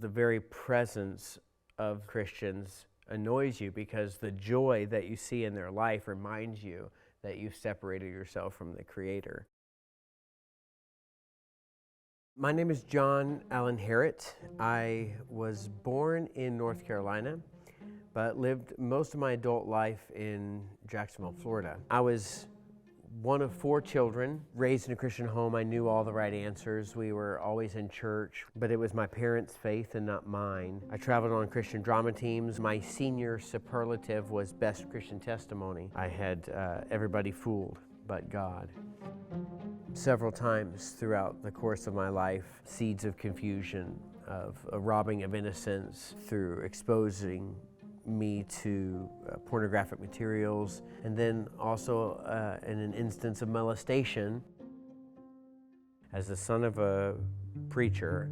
the very presence of Christians annoys you because the joy that you see in their life reminds you that you've separated yourself from the Creator. My name is John Allen Harrett. I was born in North Carolina, but lived most of my adult life in Jacksonville, Florida. I was one of 4 children, raised in a Christian home. I knew all the right answers. We were always in church, but it was my parents' faith and not mine. I traveled on Christian drama teams. My senior superlative was Best Christian Testimony. I had everybody fooled but God. Several times throughout the course of my life, seeds of confusion, of a robbing of innocence through exposing me to pornographic materials, and then also in an instance of molestation. As the son of a preacher,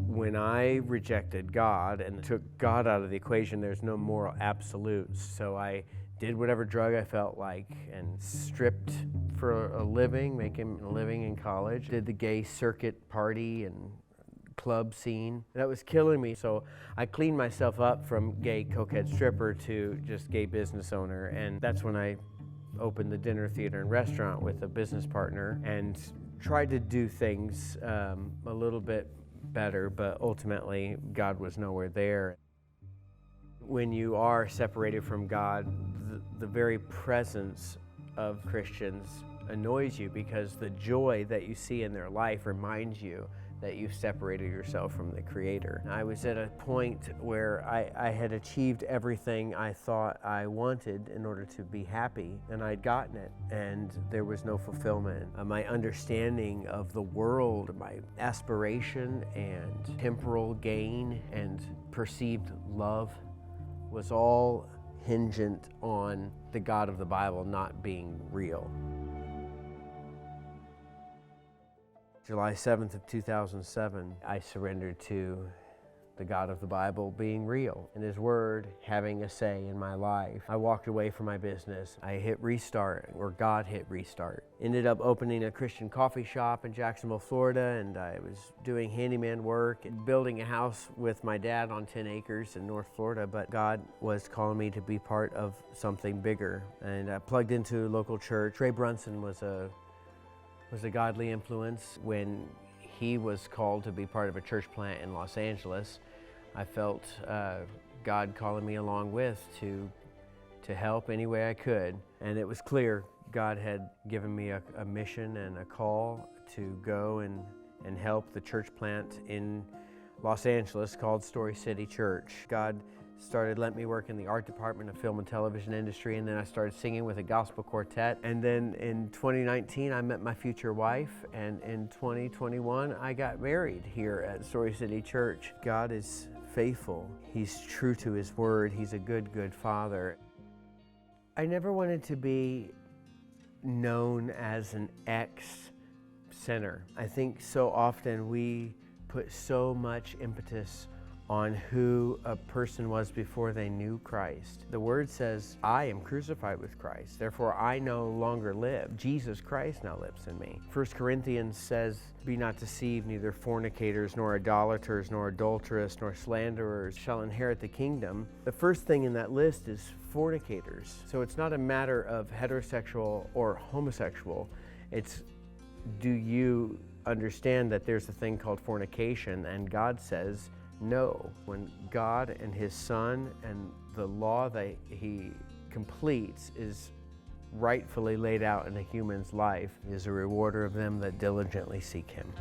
when I rejected God and took God out of the equation, there's no moral absolutes. So I did whatever drug I felt like and stripped for a living, making a living in college. Did the gay circuit party and club scene. That was killing me, so I cleaned myself up from gay cokehead stripper to just gay business owner, and that's when I opened the dinner theater and restaurant with a business partner and tried to do things a little bit better, but ultimately God was nowhere there. When you are separated from God, the very presence of Christians annoys you because the joy that you see in their life reminds you that you've separated yourself from the Creator. I was at a point where I had achieved everything I thought I wanted in order to be happy, and I'd gotten it, and there was no fulfillment. My understanding of the world, my aspiration and temporal gain and perceived love was all hingent on the God of the Bible not being real. July 7th of 2007, I surrendered to the God of the Bible being real and His Word having a say in my life. I walked away from my business. I hit restart, or God hit restart. Ended up opening a Christian coffee shop in Jacksonville, Florida, and I was doing handyman work and building a house with my dad on 10 acres in North Florida, but God was calling me to be part of something bigger. And I plugged into a local church. Ray Brunson was a godly influence. When he was called to be part of a church plant in Los Angeles, I felt God calling me along with to help any way I could. And it was clear God had given me a mission and a call to go and help the church plant in Los Angeles called Story City Church. God started letting me work in the art department of film and television industry, and then I started singing with a gospel quartet. And then in 2019, I met my future wife, and in 2021, I got married here at Story City Church. God is faithful. He's true to His Word. He's a good, good Father. I never wanted to be known as an ex-sinner. I think so often we put so much impetus on who a person was before they knew Christ. The Word says, I am crucified with Christ, therefore I no longer live. Jesus Christ now lives in me. 1 Corinthians says, be not deceived, neither fornicators, nor idolaters, nor adulterers, nor slanderers shall inherit the kingdom. The first thing in that list is fornicators. So it's not a matter of heterosexual or homosexual. It's, do you understand that there's a thing called fornication? And God says, no. When God and His Son and the law that He completes is rightfully laid out in a human's life, He is a rewarder of them that diligently seek Him.